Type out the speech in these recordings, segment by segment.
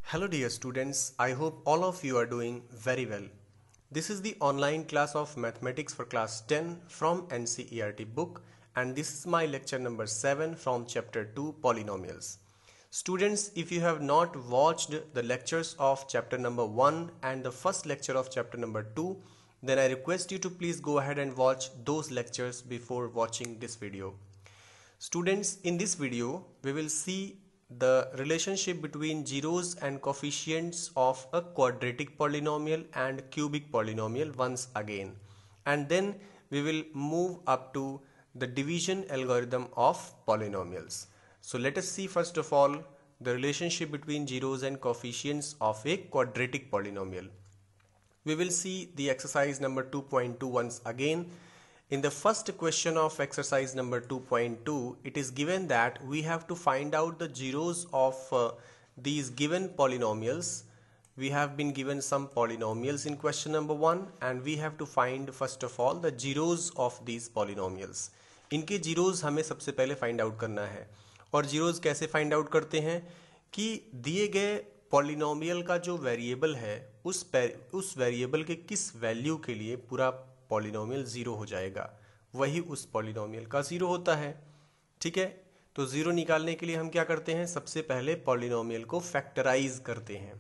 Hello dear students, I hope all of you are doing very well. This is the online class of mathematics for class 10 from NCERT book and this is my lecture number 7 from chapter 2 polynomials. Students, if you have not watched the lectures of chapter number 1 and the first lecture of chapter number 2, then I request you to please go ahead and watch those lectures before watching this video. Students, in this video, we will see the relationship between zeros and coefficients of a quadratic polynomial and cubic polynomial once again. And then we will move up to the division algorithm of polynomials. So let us see first of all the relationship between zeros and coefficients of a quadratic polynomial. We will see the exercise number 2.2 once again. In the first question of exercise number 2.2, it is given that we have to find out the zeros of these given polynomials. We have been given some polynomials in question number 1 and we have to find first of all the zeros of these polynomials. इनके zeros हमें सबसे पहले find out करना है और zeros कैसे find out करते हैं कि दिए गए पॉलिनोमियल का जो वेरिएबल है उस वेरिएबल के किस वैल्यू के लिए पूरा पॉलिनोमियल ज़ीरो हो जाएगा, वही उस पॉलिनोमियल का ज़ीरो होता है। ठीक है, तो ज़ीरो निकालने के लिए हम क्या करते हैं, सबसे पहले पॉलिनोमियल को फैक्टराइज करते हैं।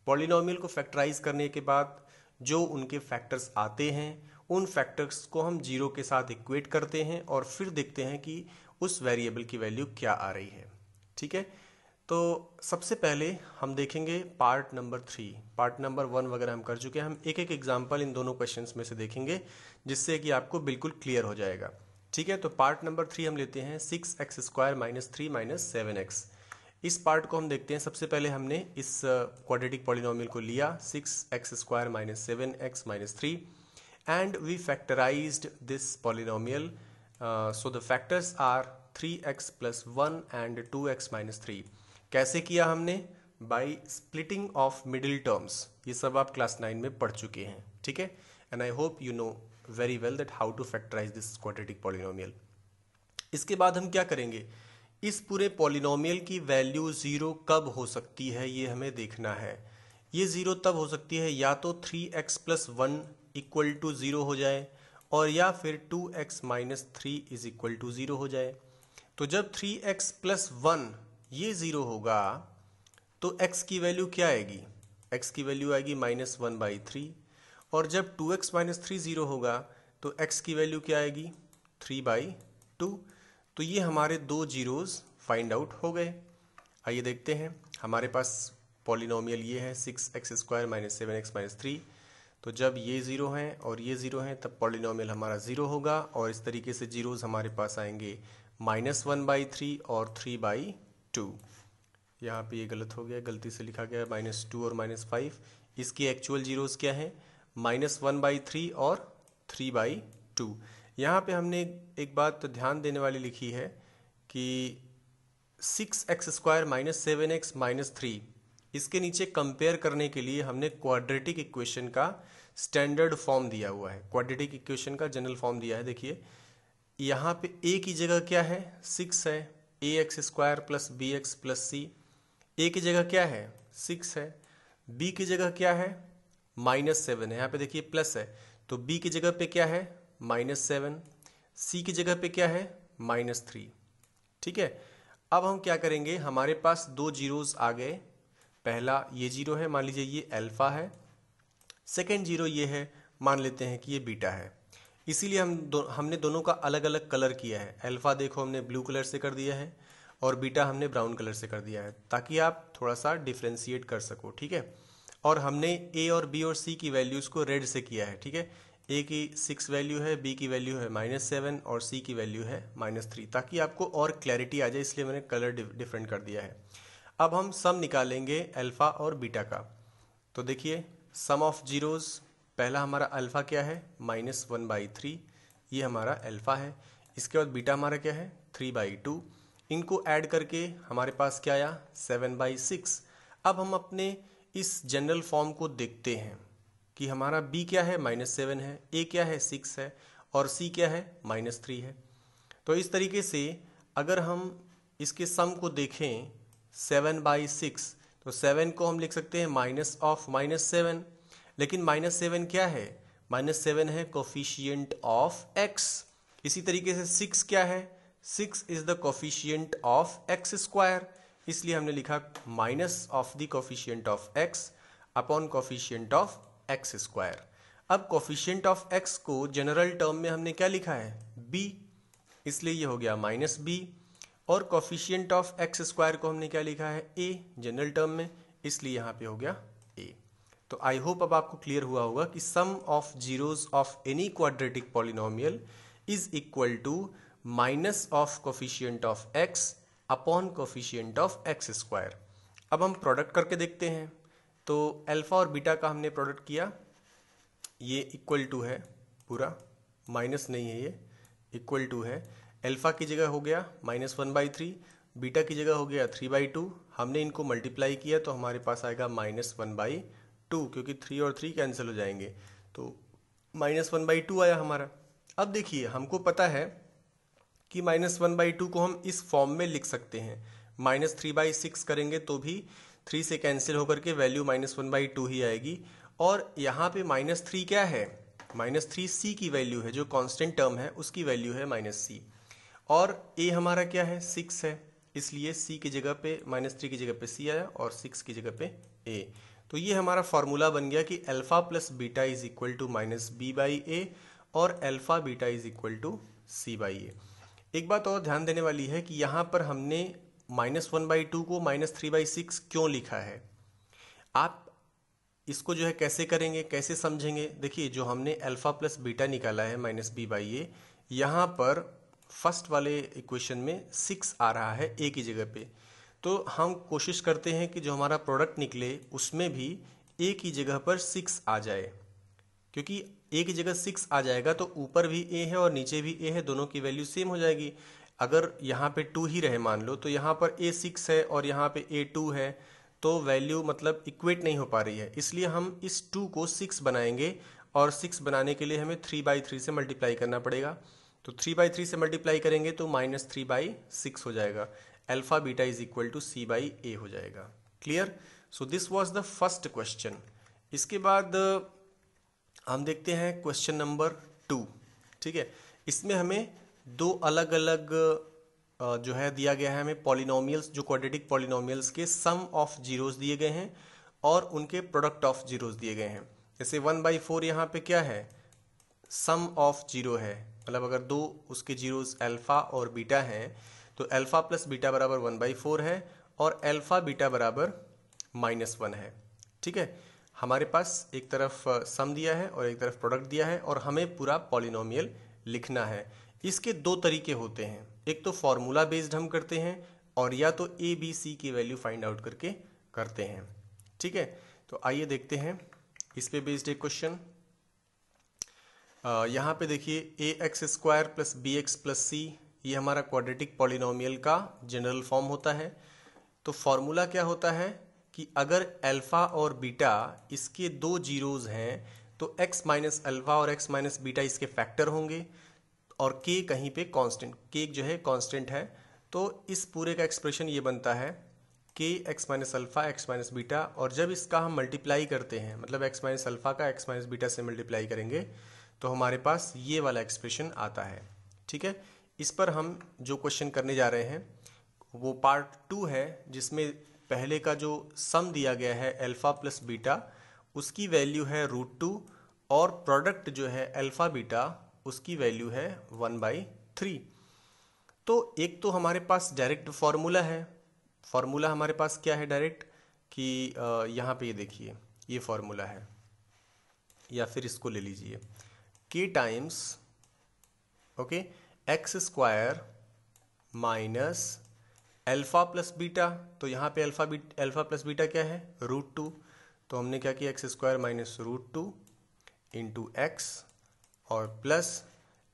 पॉलिनोमियल को फैक्टराइज करने के बाद जो उनके फैक्टर्स आते हैं उन फैक्टर्स को हम जीरो के साथ इक्वेट करते हैं और फिर देखते हैं कि उस वेरिएबल की वैल्यू क्या आ रही है। ठीक है, तो सबसे पहले हम देखेंगे पार्ट नंबर 3। पार्ट नंबर 1 वगैरह हम कर चुके हैं। हम एक एक एग्जांपल इन दोनों क्वेश्चंस में से देखेंगे जिससे कि आपको बिल्कुल क्लियर हो जाएगा। ठीक है, तो पार्ट नंबर 3 हम लेते हैं 6x² - 3 - 7x। इस पार्ट को हम देखते हैं। सबसे पहले हमने इस क्वाड्रेटिक पॉलिनोमियल को लिया 6x² - 7x - 3 and we factorized this polynomial. So the factors are 3x + 1 and 2x - 3। कैसे किया हमने, by splitting of middle terms. ये सब आप क्लास 9 में पढ़ चुके हैं। ठीक है, and I hope you know very well that how to factorize this quadratic polynomial. इसके बाद हम क्या करेंगे, इस पूरे पॉलिनोमियल की वैल्यू ज़ीरो कब हो सकती है ये हमें देखना है। ये ज़ीरो तब हो सकती है या तो 3x + 1 = 0 हो जाए और या फिर 2x - 3 = 0 हो जाए। तो जब 3x + 1 ये ज़ीरो होगा तो x की वैल्यू क्या आएगी, x की वैल्यू आएगी -1/3 और जब 2x - 3 ज़ीरो होगा तो x की वैल्यू क्या आएगी 3/2। तो ये हमारे दो जीरोज़ फाइंड आउट हो गए। आइए देखते हैं, हमारे पास पॉलिनोमियल ये है 6x² - 7x - 3। तो जब ये ज़ीरो हैं और ये ज़ीरो हैं तब पॉलिनोमियल हमारा ज़ीरो होगा और इस तरीके से जीरोज़ हमारे पास आएंगे -1/3 और 3/2। यहाँ पे ये गलत हो गया, गलती से लिखा गया -2 और -5। इसकी एक्चुअल जीरोज़ क्या हैं, -1/3 और 3/2। यहाँ पे हमने एक बात ध्यान देने वाली लिखी है कि 6x² - 7x - 3 इसके नीचे कंपेयर करने के लिए हमने क्वाड्रेटिक इक्वेशन का स्टैंडर्ड फॉर्म दिया हुआ है, क्वाड्रेटिक इक्वेशन का जनरल फॉर्म दिया है। देखिए यहाँ पे a की जगह क्या है 6 है, ax² + bx + c। a की जगह क्या है 6 है, b की जगह क्या है -7 है, यहाँ पे देखिए प्लस है तो b की जगह पे क्या है -7, c की जगह पे क्या है -3। ठीक है, अब हम क्या करेंगे, हमारे पास दो जीरोज़ आ गए। पहला ये जीरो है, मान लीजिए ये अल्फ़ा है। सेकेंड जीरो ये है, मान लेते हैं कि ये बीटा है। इसीलिए हमने दोनों का अलग अलग कलर किया है। अल्फ़ा देखो हमने ब्लू कलर से कर दिया है और बीटा हमने ब्राउन कलर से कर दिया है ताकि आप थोड़ा सा डिफ्रेंशिएट कर सको। ठीक है, और हमने ए और बी और सी की वैल्यूज़ को रेड से किया है। ठीक है, ए की 6 वैल्यू है, बी की वैल्यू है -7 और सी की वैल्यू है -3 ताकि आपको और क्लैरिटी आ जाए, इसलिए मैंने कलर डिफरेंट कर दिया है। अब हम सम निकालेंगे अल्फ़ा और बीटा का। तो देखिए सम ऑफ जीरोज़, पहला हमारा अल्फ़ा क्या है -1/3, ये हमारा अल्फ़ा है। इसके बाद बीटा हमारा क्या है 3/2। इनको ऐड करके हमारे पास क्या आया 7/6। अब हम अपने इस जनरल फॉर्म को देखते हैं कि हमारा b क्या है -7 है, a क्या है 6 है और c क्या है -3 है। तो इस तरीके से अगर हम इसके सम को देखें 7/6 तो 7 को हम लिख सकते हैं माइनस ऑफ -7, लेकिन -7 क्या है? -7 है कोफिशिएंट ऑफ x। इसी तरीके से 6 क्या है? 6 is the coefficient of x square, इसलिए हमने लिखा minus of the coefficient of x upon coefficient of x square. अब कोफिशिएंट ऑफ x को जनरल टर्म में हमने क्या लिखा है? b, इसलिए ये हो गया -b। और कोफिशिएंट ऑफ x स्क्वायर को हमने क्या लिखा है? a जनरल टर्म में, इसलिए यहाँ पे हो गया a। तो आई होप अब आपको क्लियर हुआ होगा कि sum of zeros of any quadratic polynomial is equal to minus of coefficient of x upon coefficient of x square. अब हम प्रोडक्ट करके देखते हैं। तो अल्फा और बीटा का हमने प्रोडक्ट किया, ये इक्वल टू है, पूरा माइनस नहीं है, ये इक्वल टू है। अल्फा की जगह हो गया -1/3, बीटा की जगह हो गया 3/2। हमने इनको मल्टीप्लाई किया तो हमारे पास आएगा -1/2, क्योंकि 3 और 3 कैंसिल हो जाएंगे, तो -1/2 आया हमारा। अब देखिए हमको पता है कि -1/2 को हम इस फॉर्म में लिख सकते हैं। -3/6 करेंगे तो भी 3 से कैंसिल होकर के वैल्यू -1/2 ही आएगी। और यहाँ पे -3 क्या है? -3 c की वैल्यू है, जो कांस्टेंट टर्म है उसकी वैल्यू है -c। और a हमारा क्या है? 6 है, इसलिए c की जगह पे -3 की जगह पे c आया और 6 की जगह पे a। तो ये हमारा फॉर्मूला बन गया कि alpha plus beta is equal to -b/a और alpha beta is equal to c/a। एक बात और ध्यान देने वाली है कि यहाँ पर हमने -1/2 को -3/6 क्यों लिखा है? आप इसको जो है कैसे करेंगे, कैसे समझेंगे? देखिए, जो हमने अल्फा प्लस बीटा निकाला है -b/a, यहाँ पर फर्स्ट वाले इक्वेशन में 6 आ रहा है a की जगह पे। तो हम कोशिश करते हैं कि जो हमारा प्रोडक्ट निकले उसमें भी a की जगह पर 6 आ जाए, क्योंकि a की जगह 6 आ जाएगा तो ऊपर भी a है और नीचे भी a है, दोनों की वैल्यू सेम हो जाएगी। अगर यहाँ पे 2 ही रहे मान लो, तो यहाँ पर a 6 है और यहाँ पे a 2 है, तो वैल्यू मतलब इक्वेट नहीं हो पा रही है। इसलिए हम इस 2 को 6 बनाएंगे और 6 बनाने के लिए हमें 3/3 से मल्टीप्लाई करना पड़ेगा। तो 3/3 से मल्टीप्लाई करेंगे तो -3/6 हो जाएगा। Alpha beta is equal to c/a हो जाएगा। Clear? So this was the first question. इसके बाद हम देखते हैं क्वेश्चन नंबर 2। ठीक है, इसमें हमें दो अलग अलग जो है दिया गया है हमें पॉलिनोमियल्स, जो क्वाड्रेटिक पॉलिनोमियल्स के सम ऑफ जीरोस दिए गए हैं और उनके प्रोडक्ट ऑफ जीरोस दिए गए हैं। जैसे 1/4 यहाँ पे क्या है? सम ऑफ जीरो है, मतलब अगर दो उसके जीरोस अल्फा और बीटा हैं तो अल्फा प्लस बीटा बराबर 1/4 है और अल्फा बीटा बराबर -1 है। ठीक है, हमारे पास एक तरफ सम दिया है और एक तरफ प्रोडक्ट दिया है और हमें पूरा पॉलिनोमियल लिखना है। इसके दो तरीके होते हैं, एक तो फॉर्मूला बेस्ड हम करते हैं और या तो ए बी सी की वैल्यू फाइंड आउट करके करते हैं। ठीक है, तो आइए देखते हैं इस पे बेस्ड एक क्वेश्चन। यहाँ पे देखिए ax² plus bx plus c, ये हमारा क्वाड्रेटिक पॉलिनोमियल का जनरल फॉर्म होता है। तो फॉर्मूला क्या होता है कि अगर अल्फा और बीटा इसके दो जीरोज हैं तो x माइनस अल्फा और x माइनस बीटा इसके फैक्टर होंगे और k कहीं पे कांस्टेंट, k जो है कांस्टेंट है। तो इस पूरे का एक्सप्रेशन ये बनता है k x minus alpha x minus beta, और जब इसका हम मल्टीप्लाई करते हैं, मतलब x माइनस अल्फा का x माइनस बीटा से मल्टीप्लाई करेंगे तो हमारे पास ये वाला एक्सप्रेशन आता है। ठीक है, इस पर हम जो क्वेश्चन करने जा रहे हैं वो पार्ट 2 है, जिसमें पहले का जो सम दिया गया है अल्फा प्लस बीटा, उसकी वैल्यू है √2 और प्रोडक्ट जो है अल्फा बीटा उसकी वैल्यू है 1/3। तो एक तो हमारे पास डायरेक्ट फॉर्मूला है, फॉर्मूला हमारे पास क्या है डायरेक्ट कि यहाँ पे ये देखिए ये फॉर्मूला है, या फिर इसको ले लीजिए k times x² minus alpha plus beta. तो यहाँ पे अल्फा प्लस बीटा क्या है? √2। तो हमने क्या किया, x² माइनस √2 इंटू x और प्लस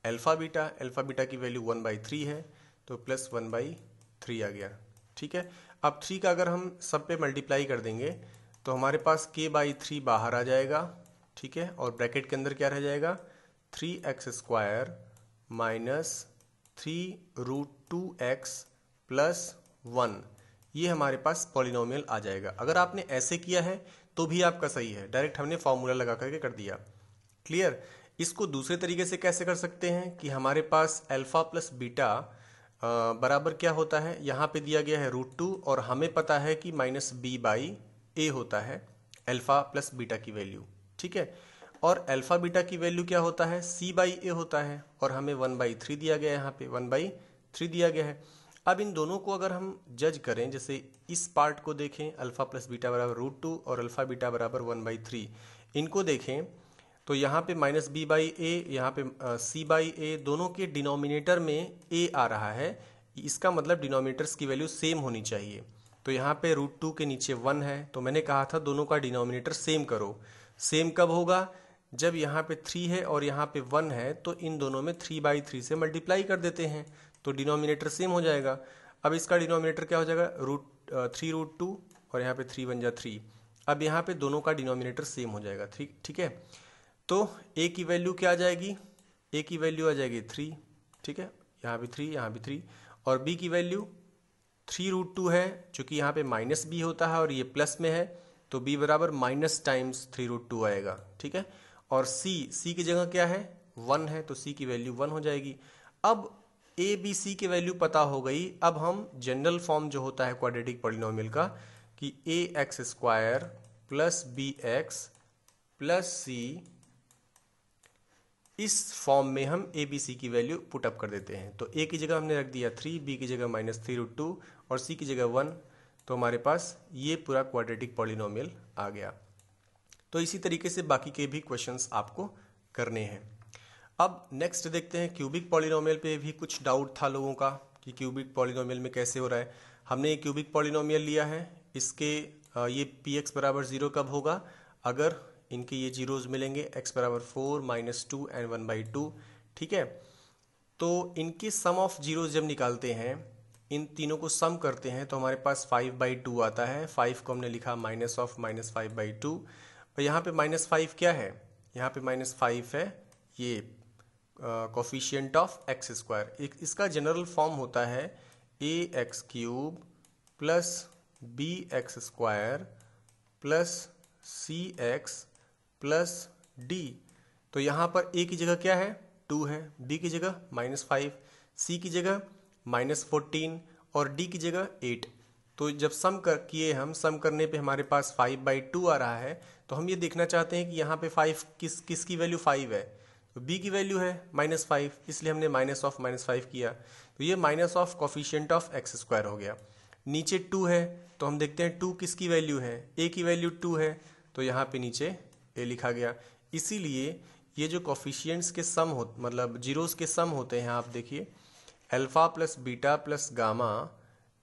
अल्फा बीटा की वैल्यू 1/3 है तो प्लस 1/3 आ गया। ठीक है, अब 3 का अगर हम सब पे मल्टीप्लाई कर देंगे तो हमारे पास k/3 बाहर आ जाएगा। ठीक है, और ब्रैकेट के अंदर क्या रह जाएगा? 3x² माइनस 3 √2x प्लस 1, ये हमारे पास पॉलिनोमियल आ जाएगा। अगर आपने ऐसे किया है तो भी आपका सही है, डायरेक्ट हमने फॉर्मूला लगा करके कर दिया। क्लियर। इसको दूसरे तरीके से कैसे कर सकते हैं कि हमारे पास अल्फा प्लस बीटा बराबर क्या होता है, यहाँ पे दिया गया है √2 और हमें पता है कि -b/a होता है अल्फा प्लस बीटा की वैल्यू, ठीक है। और अल्फा बीटा की वैल्यू क्या होता है, c/a होता है और हमें 1/3 दिया गया है, यहाँ पे 1/3 दिया गया है। अब इन दोनों को अगर हम जज करें, जैसे इस पार्ट को देखें अल्फा प्लस बीटा बराबर √2 और अल्फा बीटा बराबर 1/3, इनको देखें तो यहाँ पे -b/a, यहाँ पे c/a, दोनों के डिनोमिनेटर में a आ रहा है, इसका मतलब डिनोमिनेटर्स की वैल्यू सेम होनी चाहिए। तो यहाँ पे √2 के नीचे 1 है, तो मैंने कहा था दोनों का डिनोमिनेटर सेम करो। सेम कब होगा, जब यहाँ पे 3 है और यहाँ पे 1 है, तो इन दोनों में 3/3 से मल्टीप्लाई कर देते हैं तो डिनोमिनेटर सेम हो जाएगा। अब इसका डिनोमिनेटर क्या हो जाएगा, 3√2 और यहाँ पे 3 बन जा 3। अब यहाँ पे दोनों का डिनोमिनेटर सेम हो जाएगा, ठीक है। तो a की वैल्यू क्या आ जाएगी, a की वैल्यू आ जाएगी 3, ठीक है, यहाँ भी 3, यहाँ भी 3। और b की वैल्यू 3√2 है, चूंकि यहाँ पे -b होता है और ये प्लस में है तो b बराबर -3√2 आएगा, ठीक है। और c की जगह क्या है, 1 है, तो c की वैल्यू 1 हो जाएगी। अब a b c की वैल्यू पता हो गई। अब हम जनरल फॉर्म जो होता है क्वाड्रेटिक पॉलिनोमियल का कि ax² plus bx plus c, इस फॉर्म में हम ए बी सी की वैल्यू पुटअप कर देते हैं। तो a की जगह हमने रख दिया 3, b की जगह -3√2 और c की जगह 1, तो हमारे पास ये पूरा क्वाड्रेटिक पॉलिनोमियल आ गया। तो इसी तरीके से बाकी के भी क्वेश्चंस आपको करने हैं। अब नेक्स्ट देखते हैं क्यूबिक पॉलिनोमियल पे भी कुछ डाउट था लोगों का कि क्यूबिक पॉलिनोमियल में कैसे हो रहा है। हमने एक क्यूबिक पॉलिनोमियल लिया है, इसके ये px बराबर 0 कब होगा, अगर इनके ये जीरोज मिलेंगे, x बराबर 4, -2 एंड 1/2, ठीक है। तो इनके सम ऑफ जीरोज जब निकालते हैं, इन तीनों को सम करते हैं, तो हमारे पास 5/2 आता है। 5 को हमने लिखा -5/2 और यहाँ पे -5 क्या है, यहाँ पे -5 है ये कोफिशिएंट ऑफ x²। इसका जनरल फॉर्म होता है ax³ plus bx² plus cx plus d। तो यहाँ पर a की जगह क्या है, 2 है, b की जगह -5, c की जगह -14 और d की जगह 8। तो जब सम किए हम, सम करने पे हमारे पास 5/2 आ रहा है। तो हम ये देखना चाहते हैं कि यहाँ पे 5 किसकी वैल्यू 5 है, तो b की वैल्यू है -5, इसलिए हमने -5 किया। तो ये minus of coefficient of x² हो गया। नीचे 2 है, तो हम देखते हैं 2 किसकी वैल्यू है, a की वैल्यू 2 है, तो यहाँ पे नीचे a लिखा गया। इसीलिए ये जो कोफिशिएंट्स के सम हो, मतलब जीरोस के सम होते हैं, आप देखिए alpha plus beta plus gamma,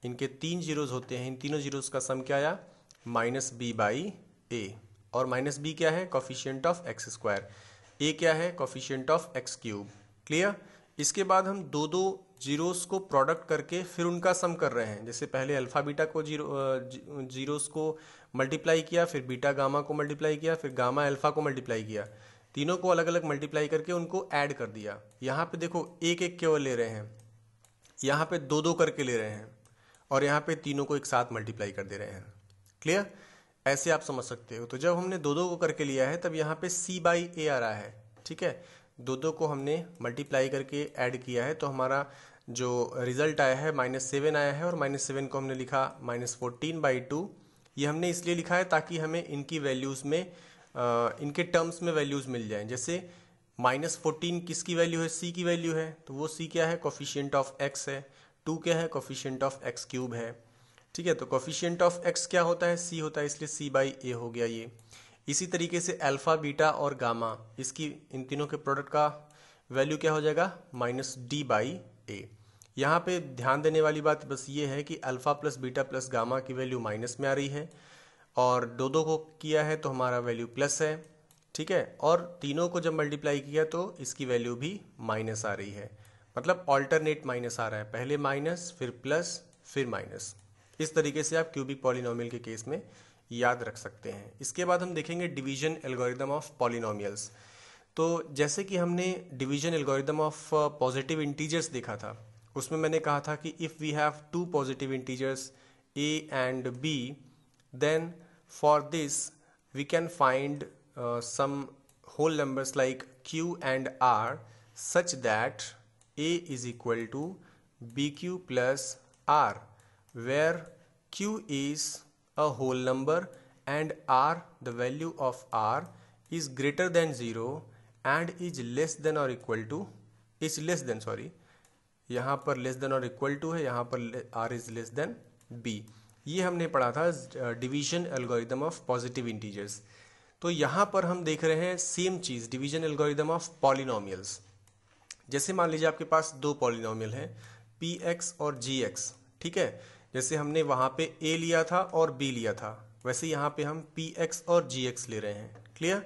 इनके 3 जीरोस होते हैं। इन तीनों जीरोस का सम क्या आया, -b/a। और -b क्या है, कोफिशिएंट ऑफ x², a क्या है, कोफिशिएंट ऑफ x³। क्लियर। इसके बाद हम दो जीरोस को प्रोडक्ट करके फिर उनका सम कर रहे हैं। जैसे पहले अल्फा बीटा को जीरोस को मल्टीप्लाई किया, फिर बीटा गामा को मल्टीप्लाई किया, फिर गामा अल्फा को मल्टीप्लाई किया, तीनों को अलग अलग मल्टीप्लाई करके उनको ऐड कर दिया। यहाँ पे देखो एक एक केवल ले रहे हैं, यहाँ पे दो करके ले रहे हैं, और यहाँ पे तीनों को एक साथ मल्टीप्लाई कर दे रहे हैं। क्लियर, ऐसे आप समझ सकते हो। तो जब हमने दो को करके लिया है, तब यहाँ पे c/a आ रहा है, ठीक है। दो को हमने मल्टीप्लाई करके ऐड किया है, तो हमारा जो रिजल्ट आया है -7 आया है, और -7 को हमने लिखा -14/2। ये हमने इसलिए लिखा है ताकि हमें इनकी वैल्यूज़ में इनके टर्म्स में वैल्यूज़ मिल जाएं। जैसे -14 किसकी वैल्यू है, c की वैल्यू है, तो वो c क्या है, कोफिशिएंट ऑफ x है। 2 क्या है, कोफिशिएंट ऑफ x³ है, ठीक है। तो कोफिशिएंट ऑफ x क्या होता है, c होता है, इसलिए c/a हो गया ये। इसी तरीके से अल्फा बीटा और गामा, इसकी इन तीनों के प्रोडक्ट का वैल्यू क्या हो जाएगा, -d/a। यहाँ पे ध्यान देने वाली बात बस ये है कि alpha plus beta plus gamma की वैल्यू माइनस में आ रही है, और दो को किया है तो हमारा वैल्यू प्लस है, ठीक है। और तीनों को जब मल्टीप्लाई किया तो इसकी वैल्यू भी माइनस आ रही है, मतलब ऑल्टरनेट माइनस आ रहा है, पहले माइनस फिर प्लस फिर माइनस। इस तरीके से आप क्यूबिक पॉलिनोमियल के केस में याद रख सकते हैं। इसके बाद हम देखेंगे डिवीजन एल्गोरिदम ऑफ पॉलिनोमियल्स। तो जैसे कि हमने division algorithm of positive integers देखा था, उसमें मैंने कहा था कि if we have 2 positive integers a and b, then for this we can find some whole numbers like q and r such that a is equal to bq plus r, where q is a whole number and r, the value of r is greater than 0 and is less than or equal to, is less than, sorry यहाँ पर less than और equal to है, यहाँ पर r is less than b। ये हमने पढ़ा था division algorithm of positive integers. तो यहाँ पर हम देख रहे हैं same cheese, division algorithm of polynomials. जैसे मान लीजिए आपके पास दो पॉलिनोमियल हैं px और gx, ठीक है। जैसे हमने वहाँ पे a लिया था और b लिया था, वैसे यहाँ पे हम px और gx ले रहे हैं। क्लियर?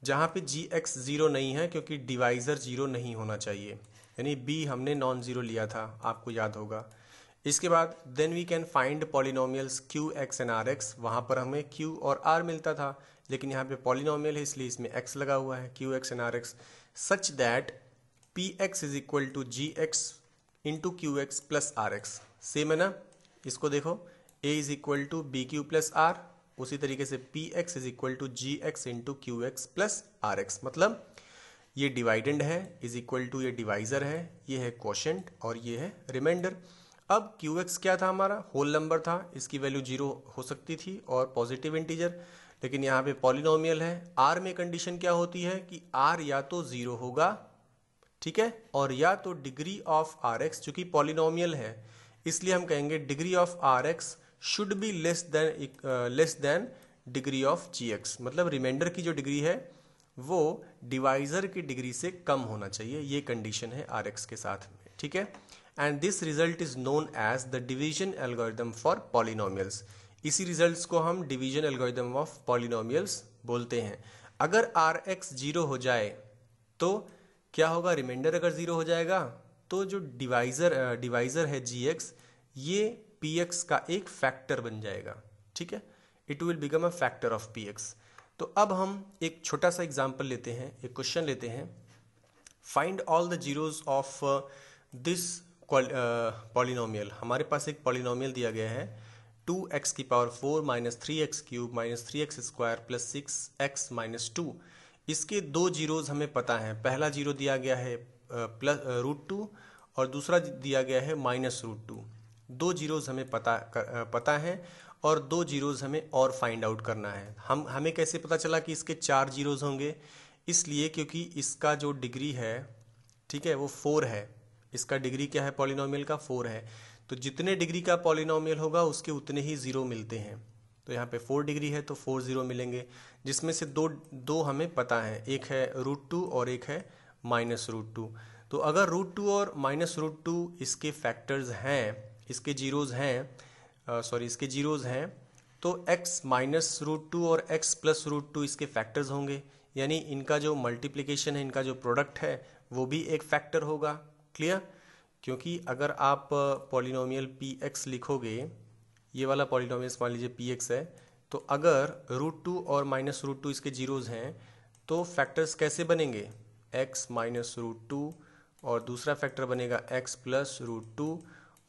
जहाँ पे gx जीरो नहीं है क्योंकि डिवाइजर जीरो नहीं होना चाहिए, यानी b हमने नॉन जीरो लिया था, आपको याद होगा। इसके बाद then we can find polynomials q, x and r x। वहाँ पर हमें q और r मिलता था, लेकिन यहाँ पे पॉलिनोमियल है इसलिए इसमें x लगा हुआ है, q, x and r x, such that px is equal to gx into qx plus rx। Same है ना? इसको देखो, a is equal to bq plus r, उसी तरीके से px is equal to gx into qx plus rx। मतलब ये dividend है, इज इक्वल टू ये डिवाइजर है, ये है क्वोशेंट और ये है रिमाइंडर। अब qx क्या था हमारा? होल नंबर था, इसकी वैल्यू जीरो हो सकती थी और पॉजिटिव इंटीजर, लेकिन यहाँ पे पॉलिनोमियल है। r में कंडीशन क्या होती है कि r या तो जीरो होगा, ठीक है, और या तो डिग्री ऑफ rx, चूंकि पॉलिनोमियल है इसलिए हम कहेंगे degree of rx should be less than degree of gx। मतलब रिमाइंडर की जो डिग्री है वो डिवाइजर की डिग्री से कम होना चाहिए, ये कंडीशन है rx के साथ में, ठीक है। And this result is known as the division algorithm for polynomials. इसी रिजल्ट्स को हम डिवीजन एल्गोरिदम ऑफ पॉलिनोमियल्स बोलते हैं। अगर rx जीरो हो जाए तो क्या होगा? रिमाइंडर अगर जीरो हो जाएगा तो जो डिवाइजर है gx, ये px का एक फैक्टर बन जाएगा, ठीक है। It will become a factor of px। तो अब हम एक छोटा सा एग्जांपल लेते हैं, एक क्वेश्चन लेते हैं। Find all the zeros of this polynomial. हमारे पास एक पॉलिनोमियल दिया गया है 2x की power 4 minus 3x cube minus 3x square plus 6x minus 2। इसके दो जीरोज हमें पता है। पहला जीरो दिया गया है प्लस √2 और दूसरा दिया गया है माइनस √2। दो जीरोज हमें पता है और दो जीरोज हमें और फाइंड आउट करना है। हमें कैसे पता चला कि इसके चार जीरोज होंगे? इसलिए क्योंकि इसका जो डिग्री है, ठीक है, वो 4 है। इसका डिग्री क्या है पॉलिनोमियल का? 4 है। तो जितने डिग्री का पॉलिनोमियल होगा उसके उतने ही जीरो मिलते हैं। तो यहाँ पे 4 डिग्री है तो 4 जीरो मिलेंगे, जिसमें से दो हमें पता है, एक है √2 और एक है माइनस √2। तो अगर √2 और माइनस √2 इसके फैक्टर्स हैं, इसके जीरोज हैं, इसके जीरोज हैं, तो x माइनस √2 और x प्लस √2 इसके फैक्टर्स होंगे, यानी इनका जो मल्टीप्लिकेशन है, इनका जो प्रोडक्ट है वो भी एक फैक्टर होगा। क्लियर? क्योंकि अगर आप पॉलिनोमियल px लिखोगे, ये वाला पॉलिनोमियल मान लीजिए px है, तो अगर √2 और माइनस √2 इसके जीरोज हैं तो फैक्टर्स कैसे बनेंगे? x माइनस √2 और दूसरा फैक्टर बनेगा x प्लस √2,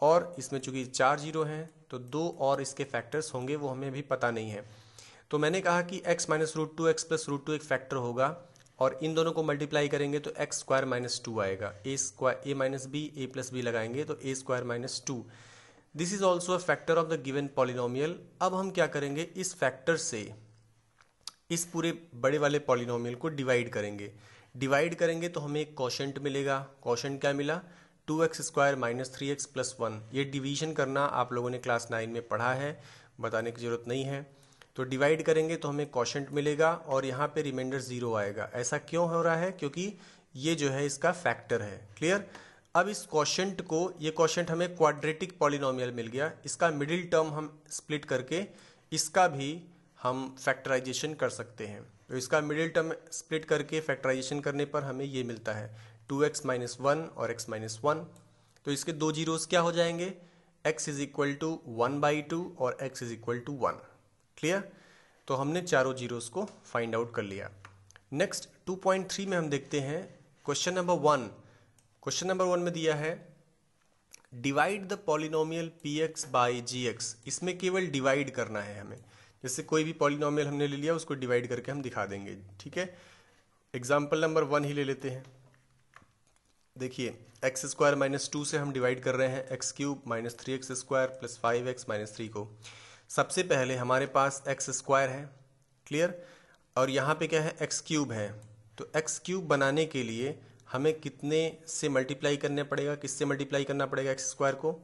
और इसमें चूंकि चार जीरो हैं तो दो और इसके फैक्टर्स होंगे, वो हमें अभी पता नहीं है। तो मैंने कहा कि x माइनस √2 x प्लस √2 एक फैक्टर होगा, और इन दोनों को मल्टीप्लाई करेंगे तो x स्क्वायर माइनस 2 आएगा। a minus B, a plus B लगाएंगे तो a square minus 2। This is also a factor of the given polynomial. अब हम क्या करेंगे? इस फैक्टर से इस पूरे बड़े वाले पॉलिनोमियल को डिवाइड करेंगे तो हमें एक क्वोशेंट मिलेगा। क्वोशेंट क्या मिला? 2x square minus 3x plus 1। ये डिवीजन करना आप लोगों ने क्लास 9 में पढ़ा है, बताने की जरूरत नहीं है। तो डिवाइड करेंगे तो हमें क्वोशेंट मिलेगा और यहाँ पे रिमाइंडर जीरो आएगा। ऐसा क्यों हो रहा है? क्योंकि ये जो है इसका फैक्टर है। क्लियर? अब इस क्वोशेंट को, ये क्वोशेंट हमें क्वाड्रेटिक पॉलिनोमियल मिल गया, इसका मिडिल टर्म हम स्प्लिट करके इसका भी हम फैक्टराइजेशन कर सकते हैं। तो इसका मिडिल टर्म स्प्लिट करके फैक्टराइजेशन करने पर हमें ये मिलता है 2x माइनस 1 और x माइनस 1। तो इसके दो जीरोस क्या हो जाएंगे? x इज इक्वल टू 1/2 और x is equal to 1। Clear? तो हमने चारों जीरोस को फाइंड आउट कर लिया। नेक्स्ट 2.3 में हम देखते हैं क्वेश्चन नंबर 1। क्वेश्चन नंबर 1 में दिया है divide the polynomial P X by G X, इसमें केवल डिवाइड करना है हमें। जैसे कोई भी पॉलिनोमियल हमने ले लिया, उसको डिवाइड करके हम दिखा देंगे, ठीक है। एग्जाम्पल नंबर 1 ही ले लेते हैं। देखिए एक्स स्क्वायर माइनस 2 से हम डिवाइड कर रहे हैं x cube minus 3x square plus 5x minus 3 को। सबसे पहले हमारे पास एक्स स्क्वायर है, क्लियर, और यहाँ पे क्या है, एक्स क्यूब है। तो एक्स क्यूब बनाने के लिए हमें कितने से मल्टीप्लाई करने पड़ेगा, किससे मल्टीप्लाई करना पड़ेगा, एक्स स्क्वायर को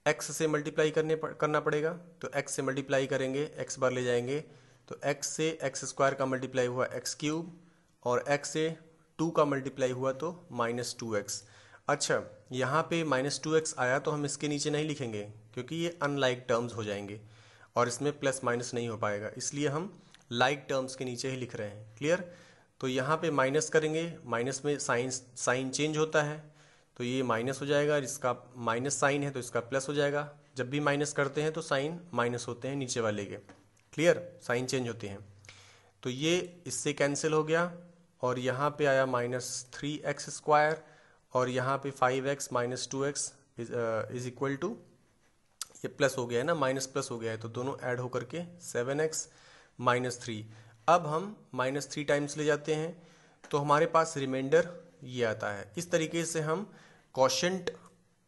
एक्स से मल्टीप्लाई करना पड़ेगा। तो एक्स से मल्टीप्लाई करेंगे, एक्स बार ले जाएंगे, तो एक्स से एक्स स्क्वायर का मल्टीप्लाई हुआ एक्स क्यूब, और एक्स से 2 का मल्टीप्लाई हुआ तो माइनस 2x। अच्छा, यहाँ पे माइनस 2x आया तो हम इसके नीचे नहीं लिखेंगे क्योंकि ये अनलाइक टर्म्स हो जाएंगे और इसमें प्लस माइनस नहीं हो पाएगा, इसलिए हम लाइक टर्म्स के नीचे ही लिख रहे हैं, क्लियर। तो यहाँ पे माइनस करेंगे, माइनस में साइन चेंज होता है, तो ये माइनस हो जाएगा, इसका माइनस साइन है तो इसका प्लस हो जाएगा। जब भी माइनस करते हैं तो साइन माइनस होते हैं नीचे वाले के, क्लियर, साइन चेंज होते हैं। तो ये इससे कैंसिल हो गया और यहाँ पे आया माइनस 3x स्क्वायर, और यहाँ पे 5x minus 2x is equal to, ये प्लस हो गया है ना, माइनस प्लस हो गया है, तो दोनों ऐड होकर के 7x माइनस 3। अब हम माइनस 3 टाइम्स ले जाते हैं तो हमारे पास रिमाइंडर ये आता है। इस तरीके से हम क्वोशंट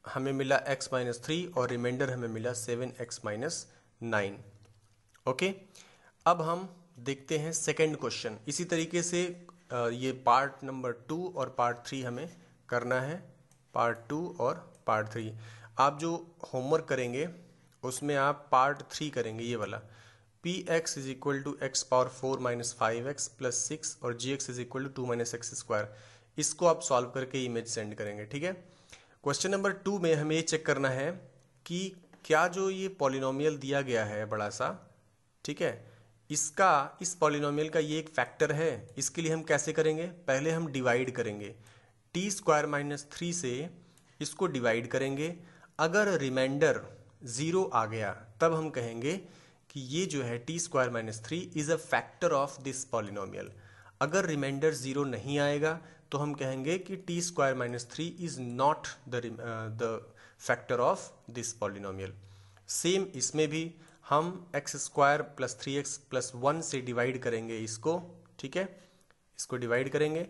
हमें मिला x माइनस 3 और रिमाइंडर हमें मिला 7x माइनस 9। ओके, अब हम देखते हैं सेकेंड क्वेश्चन। इसी तरीके से ये पार्ट नंबर 2 और पार्ट 3 हमें करना है, पार्ट 2 और पार्ट 3। आप जो होमवर्क करेंगे उसमें आप पार्ट 3 करेंगे, ये वाला p x is equal to x power 4 minus 5x plus 6 और g x is equal to 2 minus x square. इसको आप सॉल्व करके इमेज सेंड करेंगे, ठीक है। क्वेश्चन नंबर 2 में हमें ये चेक करना है कि क्या जो ये पॉलिनोमियल दिया गया है बड़ा सा, ठीक है, इसका, इस पॉलिनोमियल का ये एक फैक्टर है। इसके लिए हम कैसे करेंगे, पहले हम डिवाइड करेंगे, टी स्क्वायर माइनस 3 से इसको डिवाइड करेंगे। अगर रिमाइंडर 0 आ गया तब हम कहेंगे कि ये जो है T square minus 3 is a factor of this polynomial. अगर रिमाइंडर 0 नहीं आएगा तो हम कहेंगे कि T square minus 3 is not the factor of this polynomial. Same इसमें भी हम x square plus 3x plus 1 से डिवाइड करेंगे इसको, ठीक है, इसको डिवाइड करेंगे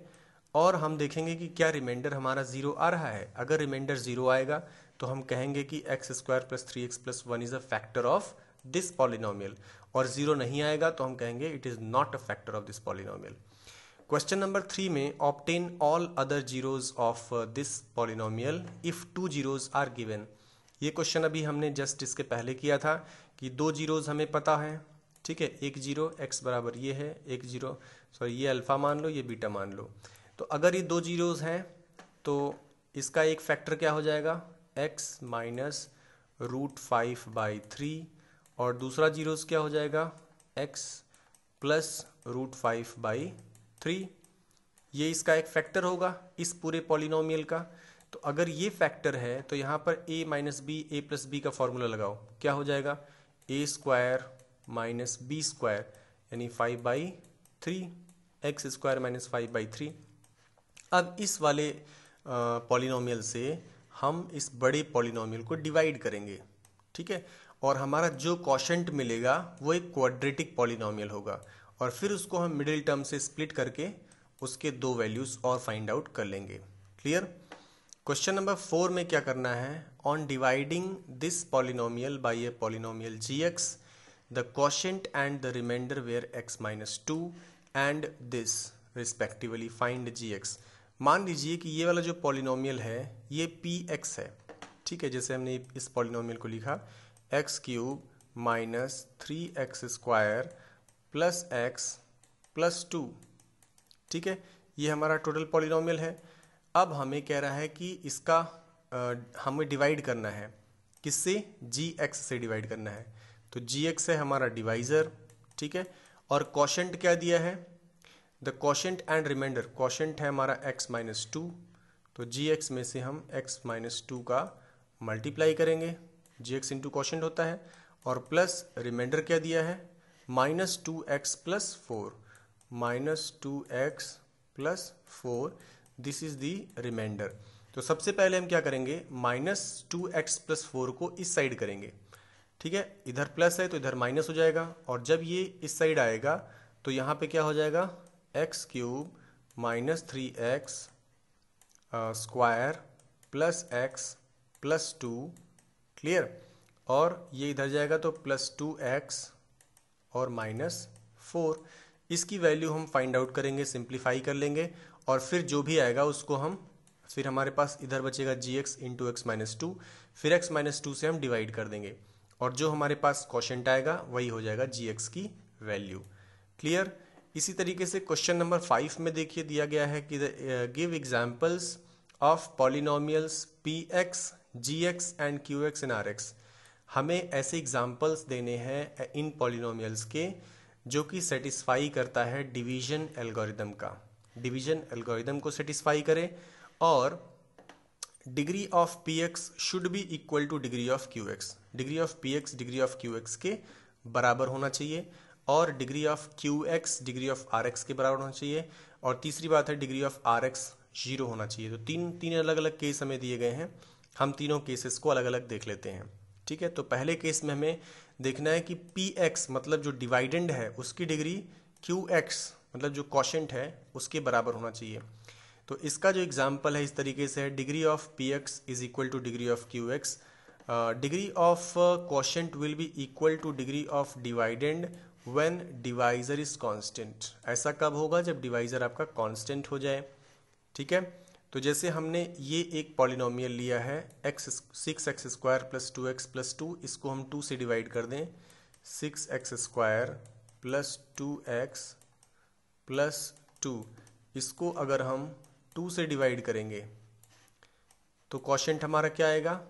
और हम देखेंगे कि क्या रिमाइंडर हमारा 0 आ रहा है। अगर रिमाइंडर 0 आएगा तो हम कहेंगे कि x square plus 3x plus 1 is a factor of this polynomial, और 0 नहीं आएगा तो हम कहेंगे it is not a factor of this polynomial. Question number 3 में obtain all other zeros of this polynomial if 2 zeros are given. ये question अभी हमने जस्ट इसके पहले किया था कि 2 जीरोज हमें पता है, ठीक है, एक जीरो x बराबर ये है, एक जीरो, सॉरी ये अल्फा मान लो, ये बीटा मान लो। तो अगर ये 2 जीरोज हैं तो इसका एक फैक्टर क्या हो जाएगा, x माइनस √5/3, और दूसरा जीरोज क्या हो जाएगा, x प्लस √5/3। ये इसका एक फैक्टर होगा इस पूरे पॉलिनोमियल का। तो अगर ये फैक्टर है तो यहाँ पर a minus b, a plus b का फॉर्मूला लगाओ, क्या हो जाएगा, a square minus b square यानी 5/3, एक्स स्क्वायर माइनस 5/3। अब इस वाले पॉलिनोमियल से हम इस बड़े पॉलिनोमियल को डिवाइड करेंगे, ठीक है, और हमारा जो क्वोशंट मिलेगा वो एक क्वाड्रेटिक पॉलिनोमियल होगा, और फिर उसको हम मिडिल टर्म से स्प्लिट करके उसके 2 वैल्यूज और फाइंड आउट कर लेंगे, क्लियर। क्वेश्चन नंबर 4 में क्या करना है, on dividing this polynomial by a polynomial gx the quotient and the remainder where x minus 2 and this respectively find gx। मान लीजिए कि ये वाला जो पॉलिनोमियल है ये px है, ठीक है, जैसे हमने इस पॉलिनोमियल को लिखा x cube minus 3x square plus x plus 2, ठीक है, ये हमारा टोटल पॉलिनोमियल है। अब हमें कह रहा है कि इसका हमें डिवाइड करना है, किससे, gx से डिवाइड करना है। तो gx है हमारा डिवाइजर, ठीक है, और क्वोशंट क्या दिया है, the quotient and remainder, quotient है हमारा x माइनस 2, तो gx में से हम x माइनस 2 का मल्टीप्लाई करेंगे, gx इंटू क्वोशंट होता है, और प्लस रिमाइंडर क्या दिया है, minus 2x plus 4, minus 2x plus 4, this is the remainder. तो सबसे पहले हम क्या करेंगे, -2x+4 को इस साइड करेंगे। ठीक है, इधर प्लस है तो इधर माइनस हो जाएगा, और जब ये इस साइड आएगा तो यहाँ पे क्या हो जाएगा, x³ -3x square plus x +2। Clear, और ये इधर जाएगा तो +2x और -4। इसकी वैल्यू हम फाइंड आउट करेंगे, सिंप्लीफाई कर लेंगे, और फिर जो भी आएगा उसको हम, फिर हमारे पास इधर बचेगा gx × x-2, फिर x-2 से हम डिवाइड कर देंगे, और जो हमारे पास क्वोशंट आएगा वही हो जाएगा gx की वैल्यू। क्लियर। इसी तरीके से क्वेश्चन नंबर 5 में देखिए दिया गया है कि give examples of polynomials px, gx and qx in rx। हमें ऐसे एग्जांपल्स देने हैं इन पॉलिनोमियल्स के जो कि सेटिस्फाई करता है डिवीजन एल्गोरिदम का, डिवीजन एल्गोरिदम को सेटिस्फाई करे, और degree of px should be equal two degree of qx। Degree of px degree of qx के बराबर होना चाहिए, और degree of qx degree of rx के बराबर होना चाहिए, और तीसरी बात है डिग्री ऑफ rx 0 होना चाहिए। तो तीन अलग अलग केस हमें दिए गए हैं, हम तीनों केसेस को अलग अलग देख लेते हैं। ठीक है, तो पहले केस में हमें देखना है कि px मतलब जो डिवाइडेंड है उसकी डिग्री qx मतलब जो क्वोशंट है उसके बराबर होना चाहिए। तो इसका जो एग्जाम्पल है इस तरीके से है, degree of px is equal two degree of qx। Degree of quotient will be equal two degree of dividend when divisor is constant. ऐसा कब होगा, जब डिवाइजर आपका कांस्टेंट हो जाए। ठीक है, तो जैसे हमने ये एक पॉलिनोमियल लिया है 6x² + 2x + 2, इसको हम 2 से डिवाइड कर दें, 6x² + 2x + 2, इसको अगर हम 2 से डिवाइड करेंगे तो क्वोशंट हमारा क्या आएगा,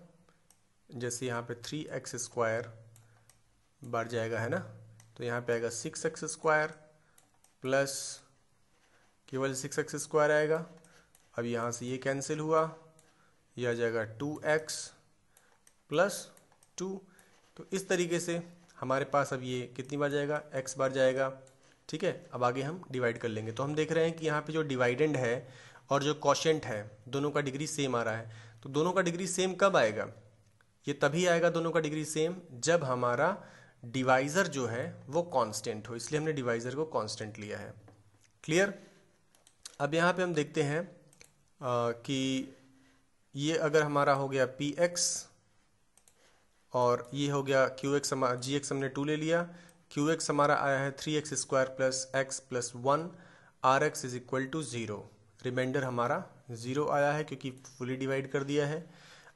जैसे यहाँ पे 3x² बढ़ जाएगा है ना, तो यहाँ पे आएगा 6x² प्लस केवल 6x² आएगा। अब यहाँ से ये कैंसिल हुआ, यह आ जाएगा 2x + 2। तो इस तरीके से हमारे पास अब ये कितनी बार जाएगा, x बार जाएगा। ठीक है, अब आगे हम डिवाइड कर लेंगे। तो हम देख रहे हैं कि यहाँ पे जो डिवाइडेंड है और जो क्वोशंट है दोनों का डिग्री सेम आ रहा है। तो दोनों का डिग्री सेम कब आएगा, ये तभी आएगा दोनों का डिग्री सेम जब हमारा डिवाइजर जो है वो कांस्टेंट हो, इसलिए हमने डिवाइजर को कांस्टेंट लिया है। क्लियर। अब यहाँ पे हम देखते हैं कि ये अगर हमारा हो गया px और ये हो गया qx, gx हमने 2 ले लिया, qx हमारा आया है 3x² + x + 1, rx is equal to 0। Remainder हमारा 0 आया है क्योंकि फुली डिवाइड कर दिया है।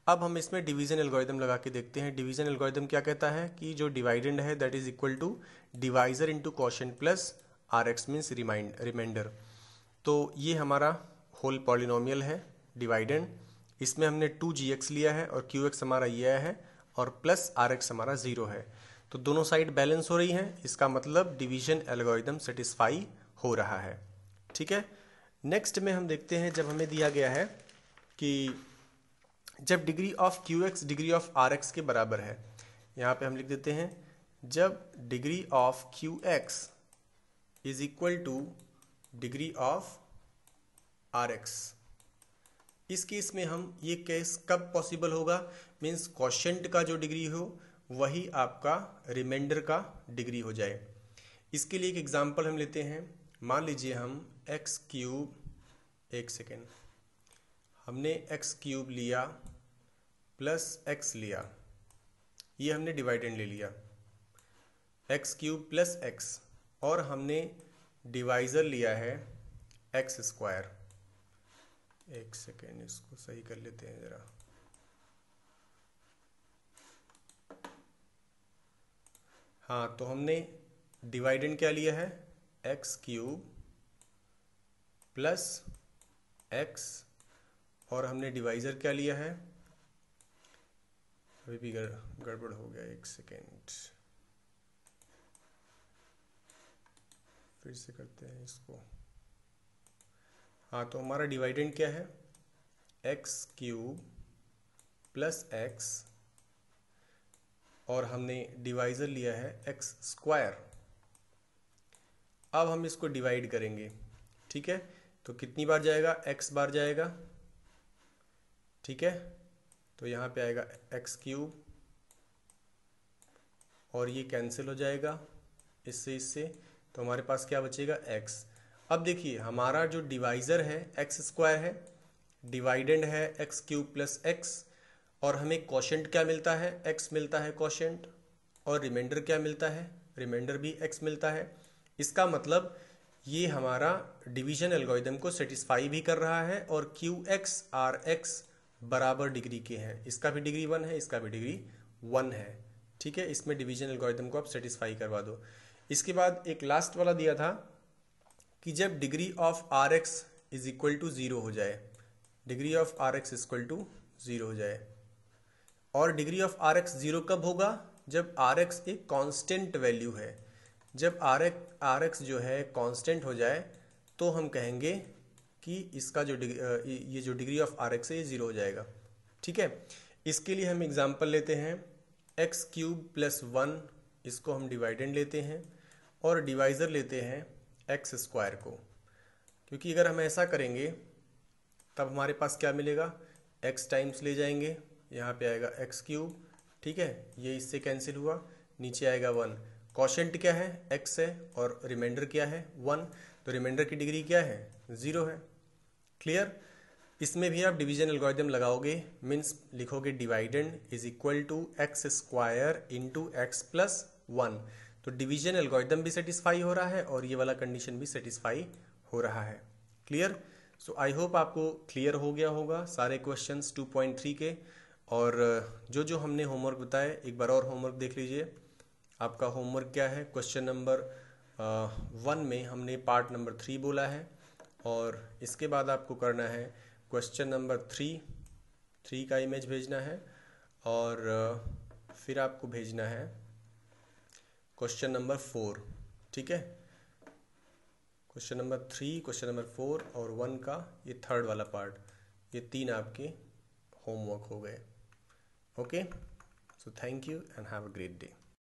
अब हम इसमें डिवीजन एल्गोरिदम लगा के देखते हैं। डिवीजन एल्गोरिदम क्या कहता है कि जो डिवाइडेंड है that is equal to divisor into quotient plus rx means remainder. तो ये हमारा होल पॉलिनोमियल है डिवाइडेंड, इसमें हमने 2gx लिया है और qx हमारा ये आया है और प्लस rx हमारा 0 है। तो दोनों साइड बैलेंस हो रही हैं, इसका मतलब डिवीजन एल्गोरिदम सेटिस्फाई हो रहा है। ठीक है, नेक्स्ट में हम देखते हैं जब हमें दिया गया है कि जब degree of qx degree of rx के बराबर है, यहाँ पे हम लिख देते हैं जब degree of qx is equal two degree of rx। इस केस में हम ये केस कब पॉसिबल होगा, मीन्स क्वोशंट का जो डिग्री हो वही आपका रिमाइंडर का डिग्री हो जाए। इसके लिए एक एग्जांपल हम लेते हैं। मान लीजिए हम x³ एक सेकेंड, हमने x³ लिया प्लस x लिया, ये हमने डिवाइडेंड ले लिया x³ प्लस x, और हमने डिवाइजर लिया है x²। एक सेकेंड, इसको सही कर लेते हैं जरा। हाँ, तो हमने डिवाइडेंड क्या लिया है x³ प्लस x, और हमने डिवाइजर क्या लिया है, अभी भी गड़बड़ हो गया, एक सेकेंड फिर से करते हैं इसको। हाँ, तो हमारा डिवाइडेंड क्या है x³ प्लस x, और हमने डिवाइजर लिया है x²। अब हम इसको डिवाइड करेंगे। ठीक है, तो कितनी बार जाएगा, x बार जाएगा, ठीक है, तो यहाँ पे आएगा एक्स क्यूब और ये कैंसिल हो जाएगा इससे, तो हमारे पास क्या बचेगा एक्स। अब देखिए हमारा जो डिवाइज़र है एक्स स्क्वायर है, डिवाइडेंड है एक्स क्यूब प्लस एक्स, और हमें क्वोशेंट क्या मिलता है, एक्स मिलता है क्वोशेंट, और रिमाइंडर क्या मिलता है, रिमाइंडर भी एक्स मिलता है। इसका मतलब ये हमारा डिवीजन एल्गोरिदम को सेटिस्फाई भी कर रहा है, और क्यू एक्स आर एक्स बराबर डिग्री के हैं, इसका भी डिग्री 1 है, इसका भी डिग्री 1 है। ठीक है, इसमें डिवीजन एल्गोरिदम को आप सेटिस्फाई करवा दो। इसके बाद एक लास्ट वाला दिया था कि जब degree of r x is equal to 0 हो जाए, degree of r x equal to 0 हो जाए, और डिग्री ऑफ आर एक्स 0 कब होगा, जब आर एक्स एक कांस्टेंट वैल्यू है। जब आर एक्स जो है कांस्टेंट हो जाए तो हम कहेंगे कि इसका जो ये जो डिग्री ऑफ आर एक्स है ये 0 हो जाएगा। ठीक है, इसके लिए हम एग्जांपल लेते हैं एक्स क्यूब प्लस 1, इसको हम डिवाइडेंड लेते हैं, और डिवाइज़र लेते हैं एक्स स्क्वायर को, क्योंकि अगर हम ऐसा करेंगे तब हमारे पास क्या मिलेगा, एक्स टाइम्स ले जाएंगे, यहाँ पे आएगा एक्स क्यूब, ठीक है, ये इससे कैंसिल हुआ, नीचे आएगा 1, क्वोशेंट क्या है, एक्स है, और रिमाइंडर क्या है 1, तो रिमाइंडर की डिग्री क्या है, 0 है। क्लियर। इसमें भी आप डिवीजन एल्गोरिदम लगाओगे, मीन्स लिखोगे dividend is equal to x square into x plus 1, तो डिवीजन एल्गोरिदम भी सेटिस्फाई हो रहा है और ये वाला कंडीशन भी सेटिस्फाई हो रहा है। क्लियर। सो आई होप आपको क्लियर हो गया होगा सारे क्वेश्चंस 2.3 के, और जो जो हमने होमवर्क बताए एक बार और होमवर्क देख लीजिए। आपका होमवर्क क्या है, क्वेश्चन नंबर 1 में हमने पार्ट नंबर 3 बोला है, और इसके बाद आपको करना है क्वेश्चन नंबर 3 का इमेज भेजना है, और फिर आपको भेजना है क्वेश्चन नंबर 4। ठीक है, क्वेश्चन नंबर 3, क्वेश्चन नंबर 4 और 1 का ये थर्ड वाला पार्ट, ये 3 आपके होमवर्क हो गए। Okay, so thank you and have a great day.